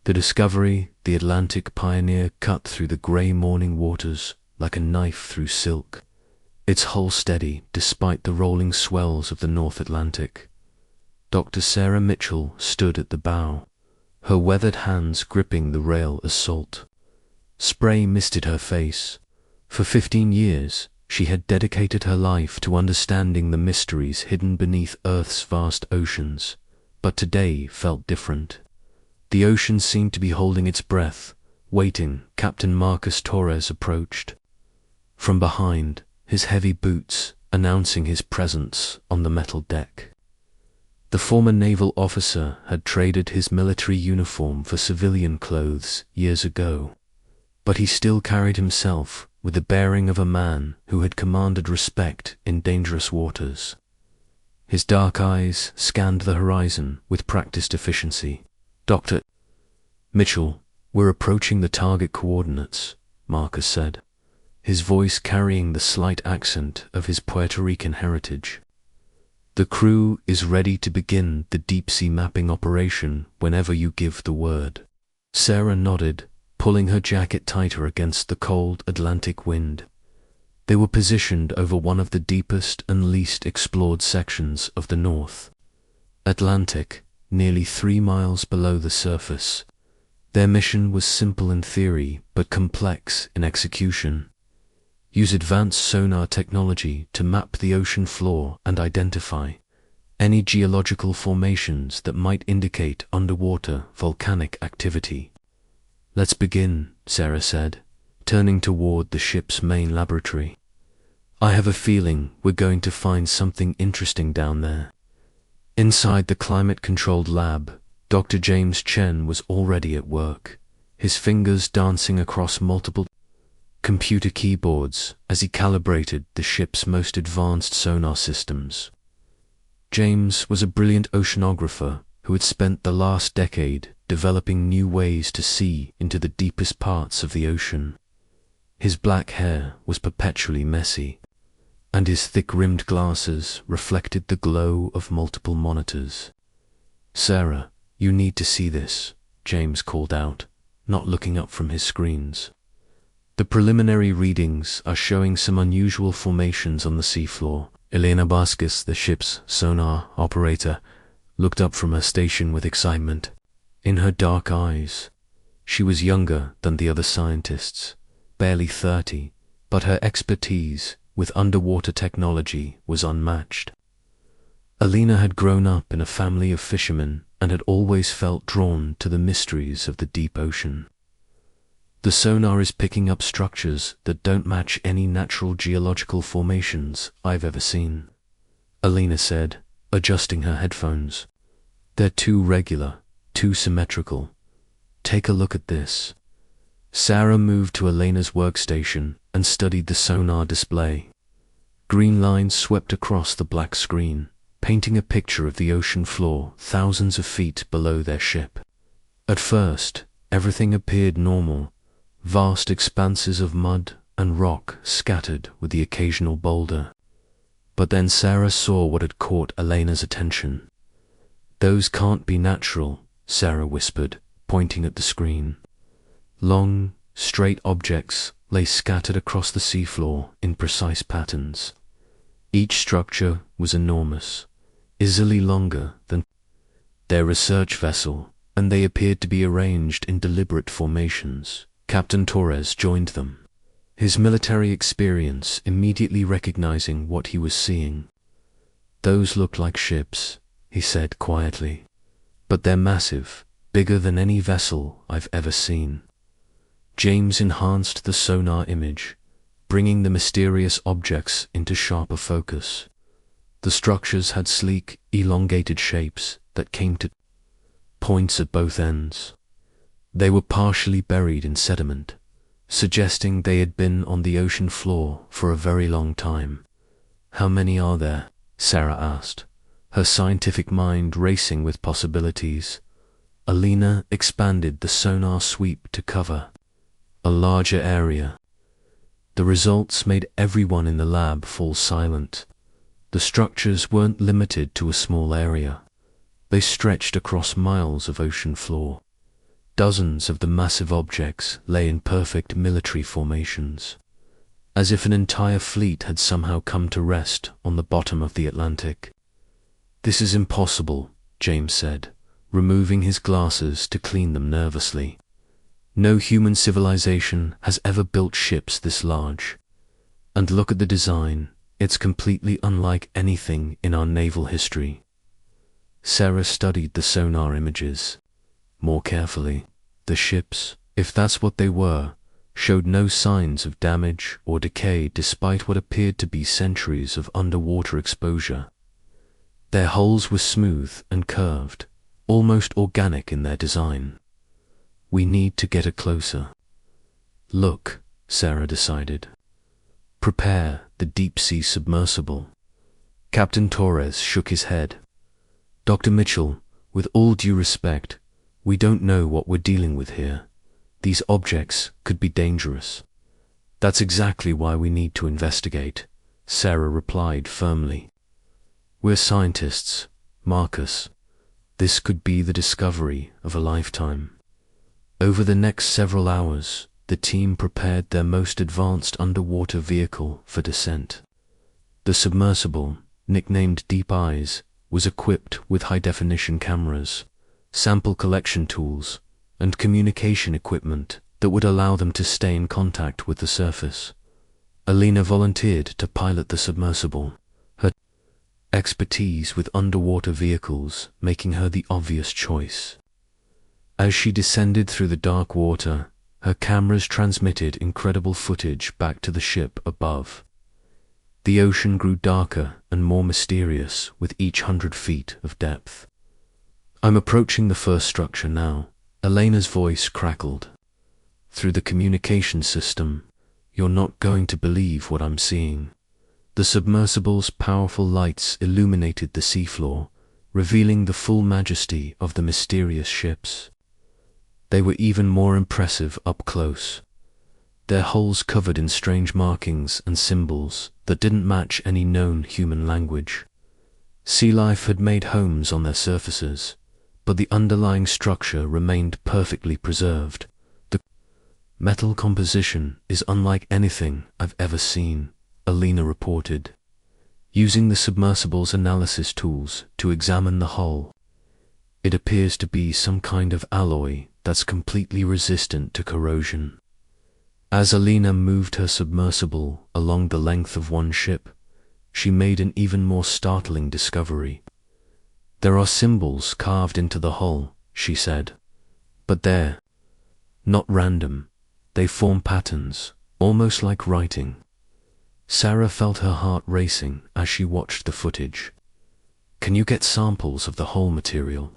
The Discovery, the Atlantic pioneer, cut through the grey morning waters like a knife through silk, its hull steady despite the rolling swells of the North Atlantic. Dr. Sarah Mitchell stood at the bow, her weathered hands gripping the rail as salt. Spray misted her face. For 15 years, she had dedicated her life to understanding the mysteries hidden beneath Earth's vast oceans, but today felt different. The ocean seemed to be holding its breath, waiting. Captain Marcus Torres approached. From behind, his heavy boots announcing his presence on the metal deck. The former naval officer had traded his military uniform for civilian clothes years ago, but he still carried himself with the bearing of a man who had commanded respect in dangerous waters. His dark eyes scanned the horizon with practiced efficiency. "Dr. Mitchell, we're approaching the target coordinates," Marcus said, his voice carrying the slight accent of his Puerto Rican heritage. "The crew is ready to begin the deep-sea mapping operation whenever you give the word." Sarah nodded, pulling her jacket tighter against the cold Atlantic wind. They were positioned over one of the deepest and least explored sections of the North Atlantic, nearly 3 miles below the surface. Their mission was simple in theory, but complex in execution. Use advanced sonar technology to map the ocean floor and identify any geological formations that might indicate underwater volcanic activity. "Let's begin," Sarah said, turning toward the ship's main laboratory. "I have a feeling we're going to find something interesting down there." Inside the climate-controlled lab, Dr. James Chen was already at work, his fingers dancing across multiple computer keyboards as he calibrated the ship's most advanced sonar systems. James was a brilliant oceanographer who had spent the last decade developing new ways to see into the deepest parts of the ocean. His black hair was perpetually messy, and his thick-rimmed glasses reflected the glow of multiple monitors. "Sarah, you need to see this," James called out, not looking up from his screens. "The preliminary readings are showing some unusual formations on the seafloor." Elena Vasquez, the ship's sonar operator, looked up from her station with excitement. In her dark eyes, she was younger than the other scientists, barely 30, but her expertise with underwater technology was unmatched. Alina had grown up in a family of fishermen and had always felt drawn to the mysteries of the deep ocean. "The sonar is picking up structures that don't match any natural geological formations I've ever seen," Alina said, adjusting her headphones. "They're too regular, too symmetrical. Take a look at this." Sarah moved to Elena's workstation and studied the sonar display. Green lines swept across the black screen, painting a picture of the ocean floor thousands of feet below their ship. At first, everything appeared normal. Vast expanses of mud and rock scattered with the occasional boulder. But then Sarah saw what had caught Elena's attention. "Those can't be natural," Sarah whispered, pointing at the screen. Long, straight objects lay scattered across the seafloor in precise patterns. Each structure was enormous, easily longer than their research vessel, and they appeared to be arranged in deliberate formations. Captain Torres joined them, his military experience immediately recognizing what he was seeing. "Those look like ships," he said quietly, "but they're massive, bigger than any vessel I've ever seen." James enhanced the sonar image, bringing the mysterious objects into sharper focus. The structures had sleek, elongated shapes that came to points at both ends. They were partially buried in sediment, suggesting they had been on the ocean floor for a very long time. "How many are there?" Sarah asked, her scientific mind racing with possibilities. Alina expanded the sonar sweep to cover a larger area. The results made everyone in the lab fall silent. The structures weren't limited to a small area. They stretched across miles of ocean floor. Dozens of the massive objects lay in perfect military formations, as if an entire fleet had somehow come to rest on the bottom of the Atlantic. "This is impossible," James said, removing his glasses to clean them nervously. "No human civilization has ever built ships this large. And look at the design. It's completely unlike anything in our naval history." Sarah studied the sonar images more carefully. The ships, if that's what they were, showed no signs of damage or decay despite what appeared to be centuries of underwater exposure. Their hulls were smooth and curved, almost organic in their design. "We need to get a closer look," Sarah decided. "Prepare the deep-sea submersible." Captain Torres shook his head. "Dr. Mitchell, with all due respect, we don't know what we're dealing with here. These objects could be dangerous." "That's exactly why we need to investigate," Sarah replied firmly. "We're scientists, Marcus. This could be the discovery of a lifetime." Over the next several hours, the team prepared their most advanced underwater vehicle for descent. The submersible, nicknamed Deep Eyes, was equipped with high-definition cameras, sample collection tools, and communication equipment that would allow them to stay in contact with the surface. Alina volunteered to pilot the submersible, her expertise with underwater vehicles making her the obvious choice. As she descended through the dark water, her cameras transmitted incredible footage back to the ship above. The ocean grew darker and more mysterious with each 100 feet of depth. "I'm approaching the first structure now," Elena's voice crackled. "Through the communication system, you're not going to believe what I'm seeing." The submersible's powerful lights illuminated the seafloor, revealing the full majesty of the mysterious ships. They were even more impressive up close, their hulls covered in strange markings and symbols that didn't match any known human language. Sea life had made homes on their surfaces, but the underlying structure remained perfectly preserved. "The metal composition is unlike anything I've ever seen," Alina reported, using the submersible's analysis tools to examine the hull. "It appears to be some kind of alloy that's completely resistant to corrosion." As Alina moved her submersible along the length of one ship, she made an even more startling discovery. "There are symbols carved into the hull," she said, "but they're not random. They form patterns, almost like writing." Sarah felt her heart racing as she watched the footage. "Can you get samples of the hull material?"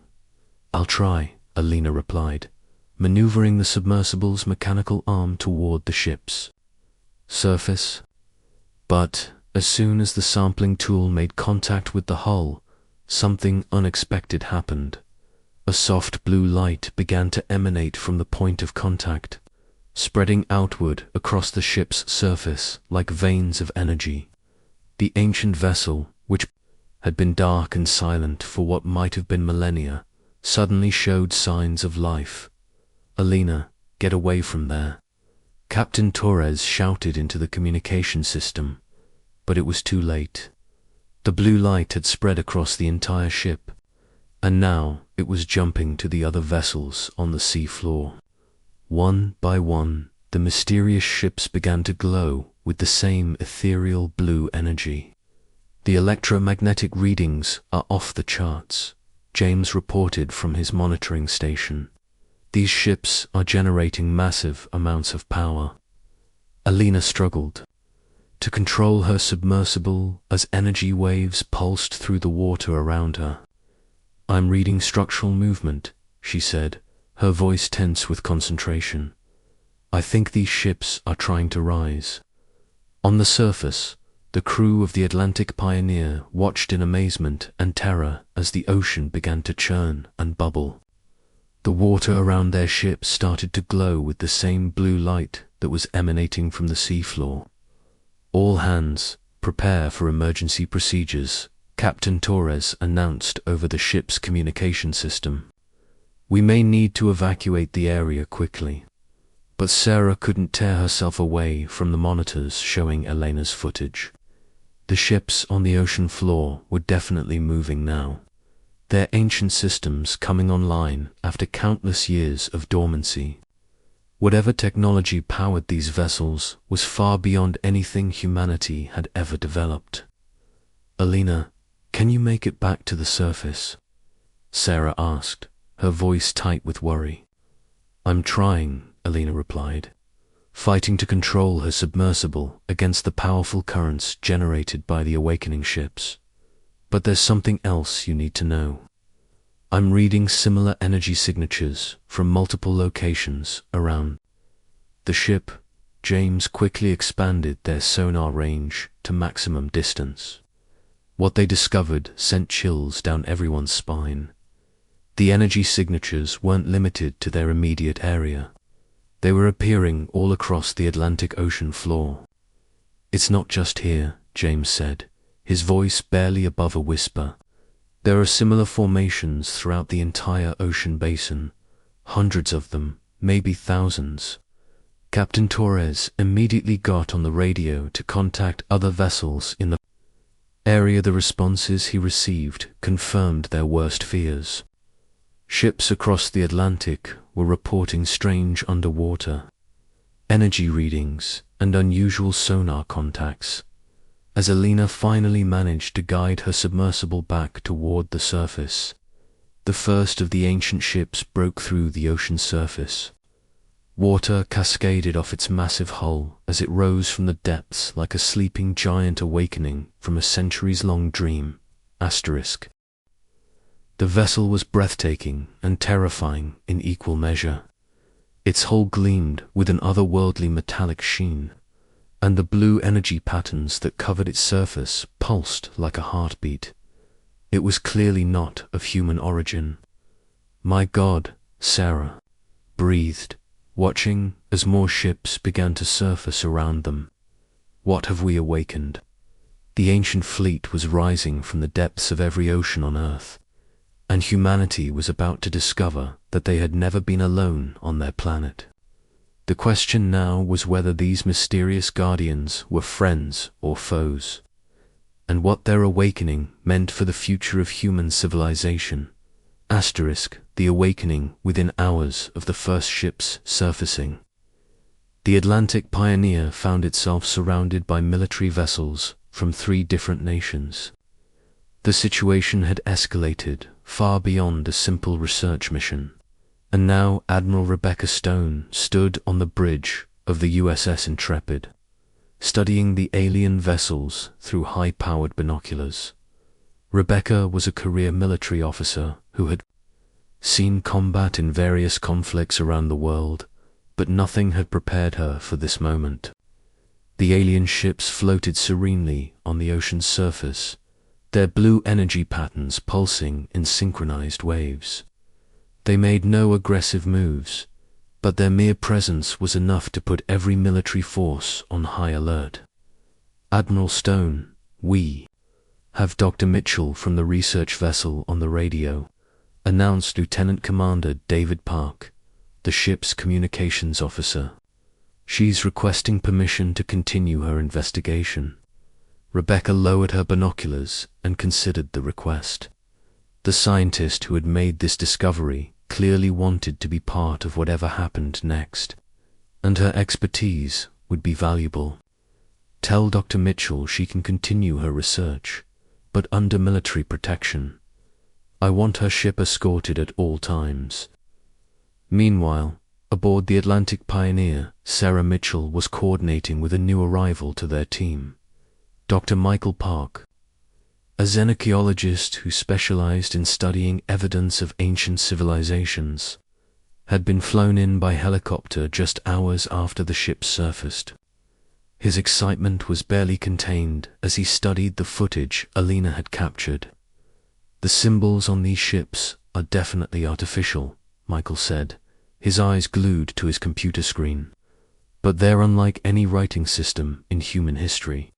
"I'll try," Alina replied, maneuvering the submersible's mechanical arm toward the ship's surface. But as soon as the sampling tool made contact with the hull, something unexpected happened. A soft blue light began to emanate from the point of contact, spreading outward across the ship's surface like veins of energy. The ancient vessel, which had been dark and silent for what might have been millennia, suddenly showed signs of life. "Alina, get away from there," Captain Torres shouted into the communication system, but it was too late. The blue light had spread across the entire ship, and now it was jumping to the other vessels on the sea floor. One by one, the mysterious ships began to glow with the same ethereal blue energy. "The electromagnetic readings are off the charts," James reported from his monitoring station. "These ships are generating massive amounts of power." Alina struggled to control her submersible as energy waves pulsed through the water around her. "I'm reading structural movement," she said, her voice tense with concentration. "I think these ships are trying to rise." On the surface, the crew of the Atlantic Pioneer watched in amazement and terror as the ocean began to churn and bubble. The water around their ship started to glow with the same blue light that was emanating from the seafloor. "All hands, prepare for emergency procedures," Captain Torres announced over the ship's communication system. We may need to evacuate the area quickly. But Sarah couldn't tear herself away from the monitors showing Elena's footage. The ships on the ocean floor were definitely moving now, their ancient systems coming online after countless years of dormancy. Whatever technology powered these vessels was far beyond anything humanity had ever developed. "Elena, can you make it back to the surface?" Sarah asked, her voice tight with worry. "I'm trying," Elena replied, fighting to control her submersible against the powerful currents generated by the awakening ships. "But there's something else you need to know. I'm reading similar energy signatures from multiple locations around the ship." James quickly expanded their sonar range to maximum distance. What they discovered sent chills down everyone's spine. The energy signatures weren't limited to their immediate area. They were appearing all across the Atlantic Ocean floor. "It's not just here," James said, his voice barely above a whisper. "There are similar formations throughout the entire ocean basin, hundreds of them, maybe thousands." Captain Torres immediately got on the radio to contact other vessels in the area. The responses he received confirmed their worst fears. Ships across the Atlantic were reporting strange underwater energy readings and unusual sonar contacts. As Elena finally managed to guide her submersible back toward the surface, the first of the ancient ships broke through the ocean surface. Water cascaded off its massive hull as it rose from the depths like a sleeping giant awakening from a centuries-long dream. Asterisk. The vessel was breathtaking and terrifying in equal measure. Its hull gleamed with an otherworldly metallic sheen, and the blue energy patterns that covered its surface pulsed like a heartbeat. It was clearly not of human origin. "My God," Sarah breathed, watching as more ships began to surface around them. "What have we awakened?" The ancient fleet was rising from the depths of every ocean on Earth, and humanity was about to discover that they had never been alone on their planet. The question now was whether these mysterious guardians were friends or foes, and what their awakening meant for the future of human civilization. Asterisk, the awakening within hours of the first ship's surfacing. The Atlantic Pioneer found itself surrounded by military vessels from 3 different nations. The situation had escalated far beyond a simple research mission, and now Admiral Rebecca Stone stood on the bridge of the USS Intrepid, studying the alien vessels through high-powered binoculars. Rebecca was a career military officer who had seen combat in various conflicts around the world, but nothing had prepared her for this moment. The alien ships floated serenely on the ocean's surface, their blue energy patterns pulsing in synchronized waves. They made no aggressive moves, but their mere presence was enough to put every military force on high alert. "Admiral Stone, we have Dr. Mitchell from the research vessel on the radio," announced Lieutenant Commander David Park, the ship's communications officer. "She's requesting permission to continue her investigation." Rebecca lowered her binoculars and considered the request. The scientist who had made this discovery clearly wanted to be part of whatever happened next, and her expertise would be valuable. "Tell Dr. Mitchell she can continue her research, but under military protection. I want her ship escorted at all times." Meanwhile, aboard the Atlantic Pioneer, Sarah Mitchell was coordinating with a new arrival to their team, Dr. Michael Park, a xenarchaeologist who specialized in studying evidence of ancient civilizations, had been flown in by helicopter just hours after the ship surfaced. His excitement was barely contained as he studied the footage Elena had captured. "The symbols on these ships are definitely artificial," Michael said, his eyes glued to his computer screen. "But they're unlike any writing system in human history.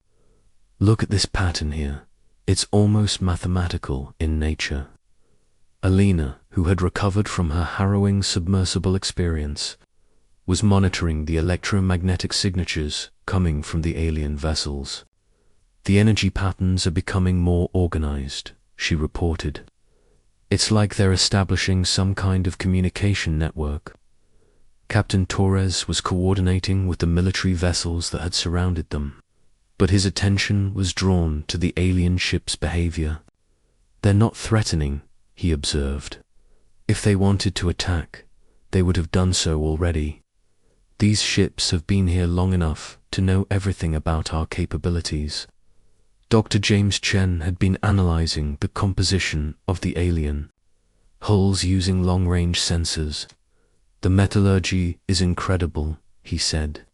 Look at this pattern here. It's almost mathematical in nature." Alina, who had recovered from her harrowing submersible experience, was monitoring the electromagnetic signatures coming from the alien vessels. "The energy patterns are becoming more organized," she reported. "It's like they're establishing some kind of communication network." Captain Torres was coordinating with the military vessels that had surrounded them, but his attention was drawn to the alien ship's behavior. "They're not threatening," he observed. "If they wanted to attack, they would have done so already. These ships have been here long enough to know everything about our capabilities." Dr. James Chen had been analyzing the composition of the alien hulls using long-range sensors. "The metallurgy is incredible," he said.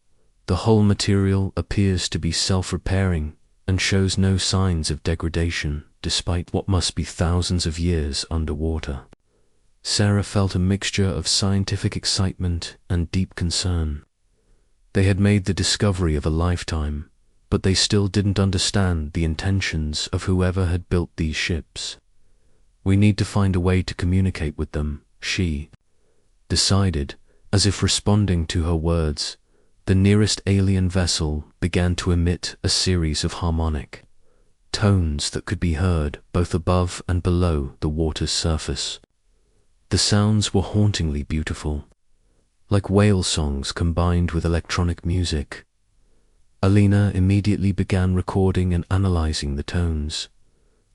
"The hull material appears to be self-repairing and shows no signs of degradation, despite what must be thousands of years underwater." Sarah felt a mixture of scientific excitement and deep concern. They had made the discovery of a lifetime, but they still didn't understand the intentions of whoever had built these ships. "We need to find a way to communicate with them," she decided, as if responding to her words. The nearest alien vessel began to emit a series of harmonic tones that could be heard both above and below the water's surface. The sounds were hauntingly beautiful, like whale songs combined with electronic music. Alina immediately began recording and analyzing the tones.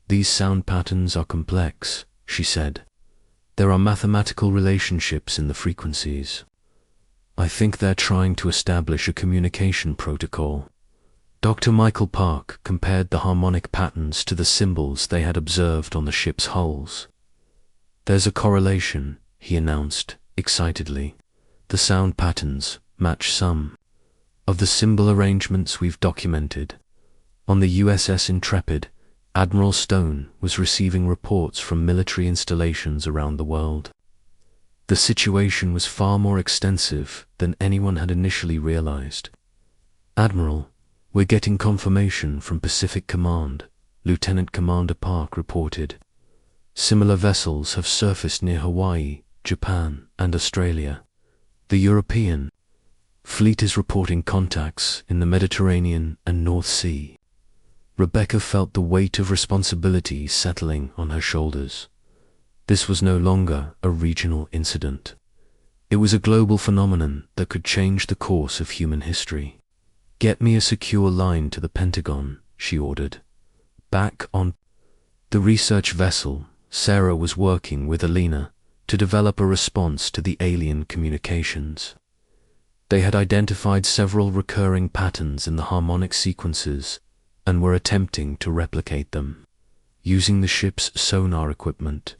"These sound patterns are complex," she said. "There are mathematical relationships in the frequencies. I think they're trying to establish a communication protocol." Dr. Michael Park compared the harmonic patterns to the symbols they had observed on the ship's hulls. "There's a correlation," he announced excitedly. "The sound patterns match some of the symbol arrangements we've documented." On the USS Intrepid, Admiral Stone was receiving reports from military installations around the world. The situation was far more extensive than anyone had initially realized. "Admiral, we're getting confirmation from Pacific Command," Lieutenant Commander Park reported. "Similar vessels have surfaced near Hawaii, Japan, and Australia. The European fleet is reporting contacts in the Mediterranean and North Sea." Rebecca felt the weight of responsibility settling on her shoulders. This was no longer a regional incident. It was a global phenomenon that could change the course of human history. "Get me a secure line to the Pentagon," she ordered. Back on the research vessel, Sarah was working with Alina to develop a response to the alien communications. They had identified several recurring patterns in the harmonic sequences and were attempting to replicate them, using the ship's sonar equipment.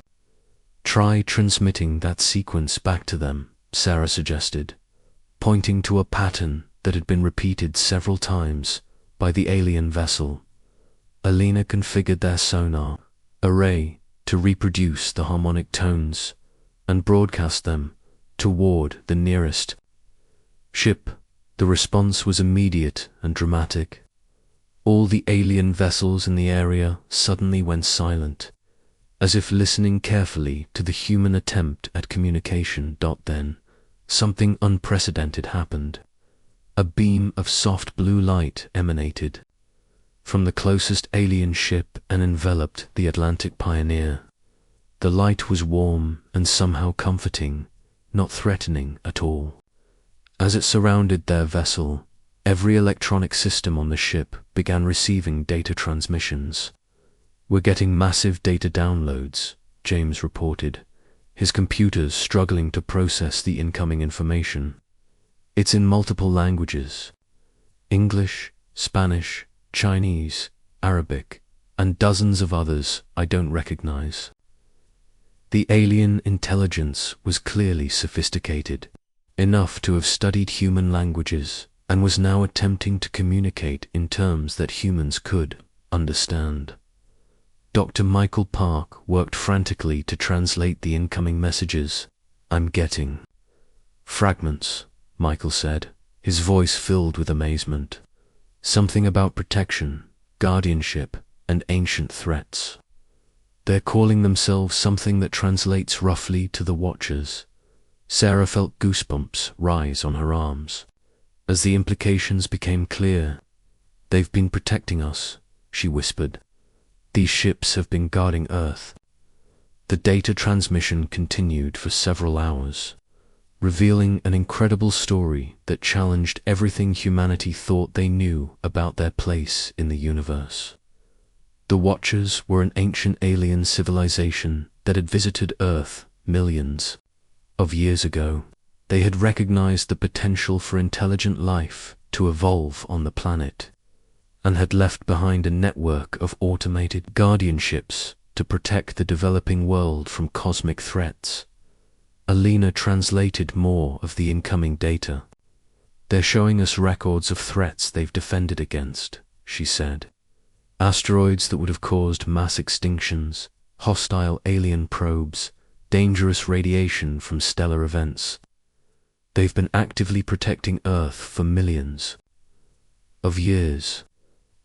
"Try transmitting that sequence back to them," Sarah suggested, pointing to a pattern that had been repeated several times by the alien vessel. Alina configured their sonar array to reproduce the harmonic tones and broadcast them toward the nearest ship. The response was immediate and dramatic. All the alien vessels in the area suddenly went silent, as if listening carefully to the human attempt at communication. Then, something unprecedented happened. A beam of soft blue light emanated from the closest alien ship and enveloped the Atlantic Pioneer. The light was warm and somehow comforting, not threatening at all. As it surrounded their vessel, every electronic system on the ship began receiving data transmissions. "We're getting massive data downloads," James reported, his computers struggling to process the incoming information. "It's in multiple languages: English, Spanish, Chinese, Arabic, and dozens of others I don't recognize." The alien intelligence was clearly sophisticated, enough to have studied human languages, and was now attempting to communicate in terms that humans could understand. Dr. Michael Park worked frantically to translate the incoming messages. "I'm getting fragments," Michael said, his voice filled with amazement. "Something about protection, guardianship, and ancient threats." They're calling themselves something that translates roughly to the Watchers. Sarah felt goosebumps rise on her arms. As the implications became clear, "They've been protecting us," she whispered. "These ships have been guarding Earth." The data transmission continued for several hours, revealing an incredible story that challenged everything humanity thought they knew about their place in the universe. The Watchers were an ancient alien civilization that had visited Earth millions of years ago. They had recognized the potential for intelligent life to evolve on the planet, and had left behind a network of automated guardianships to protect the developing world from cosmic threats. Alina translated more of the incoming data. "They're showing us records of threats they've defended against," she said. "Asteroids that would have caused mass extinctions, hostile alien probes, dangerous radiation from stellar events. They've been actively protecting Earth for millions of years."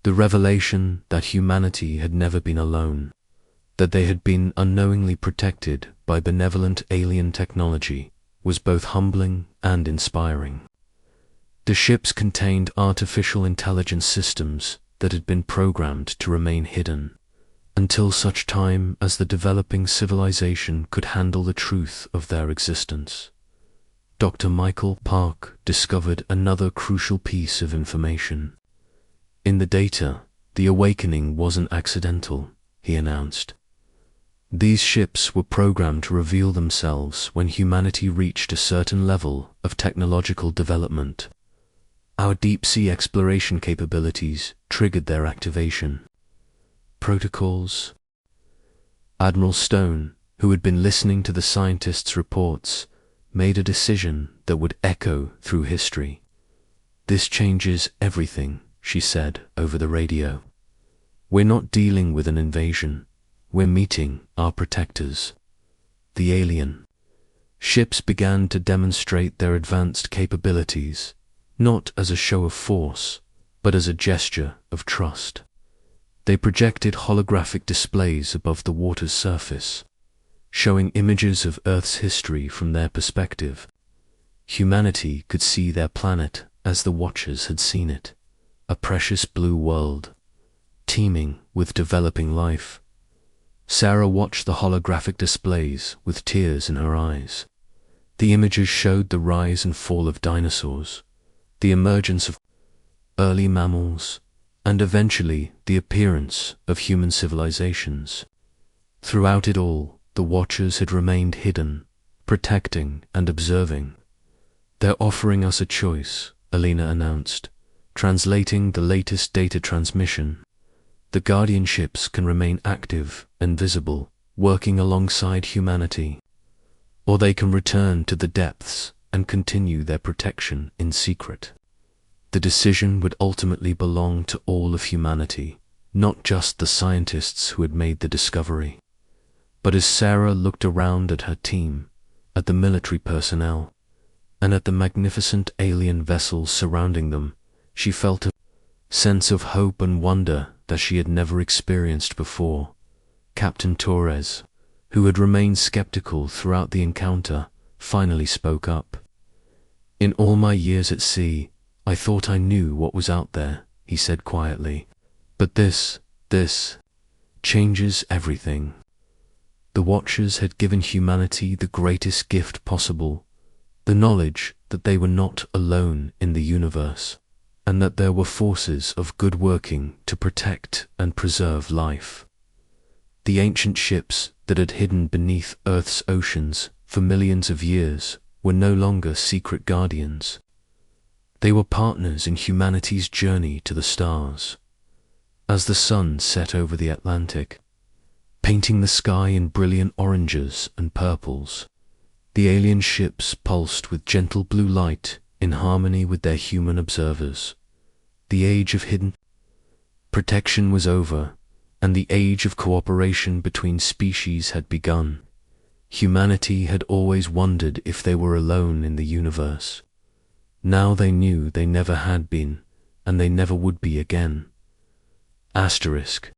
The revelation that humanity had never been alone, that they had been unknowingly protected by benevolent alien technology, was both humbling and inspiring. The ships contained artificial intelligence systems that had been programmed to remain hidden, until such time as the developing civilization could handle the truth of their existence. Dr. Michael Park discovered another crucial piece of information. "In the data, the awakening wasn't accidental," he announced. "These ships were programmed to reveal themselves when humanity reached a certain level of technological development. Our deep-sea exploration capabilities triggered their activation. Protocols." Admiral Stone, who had been listening to the scientists' reports, made a decision that would echo through history. "This changes everything," she said over the radio. "We're not dealing with an invasion. We're meeting our protectors." The alien ships began to demonstrate their advanced capabilities, not as a show of force, but as a gesture of trust. They projected holographic displays above the water's surface, showing images of Earth's history from their perspective. Humanity could see their planet as the Watchers had seen it, a precious blue world, teeming with developing life. Sarah watched the holographic displays with tears in her eyes. The images showed the rise and fall of dinosaurs, the emergence of early mammals, and eventually the appearance of human civilizations. Throughout it all, the Watchers had remained hidden, protecting and observing. "They're offering us a choice," Alina announced, translating the latest data transmission. "The Guardian ships can remain active and visible, working alongside humanity, or they can return to the depths and continue their protection in secret." The decision would ultimately belong to all of humanity, not just the scientists who had made the discovery. But as Sarah looked around at her team, at the military personnel, and at the magnificent alien vessels surrounding them, she felt a sense of hope and wonder that she had never experienced before. Captain Torres, who had remained skeptical throughout the encounter, finally spoke up. "In all my years at sea, I thought I knew what was out there," he said quietly. "But this changes everything." The Watchers had given humanity the greatest gift possible, the knowledge that they were not alone in the universe, and that there were forces of good working to protect and preserve life. The ancient ships that had hidden beneath Earth's oceans for millions of years were no longer secret guardians. They were partners in humanity's journey to the stars. As the sun set over the Atlantic, painting the sky in brilliant oranges and purples, the alien ships pulsed with gentle blue light in harmony with their human observers. The age of hidden protection was over, and the age of cooperation between species had begun. Humanity had always wondered if they were alone in the universe. Now they knew they never had been, and they never would be again. Asterisk.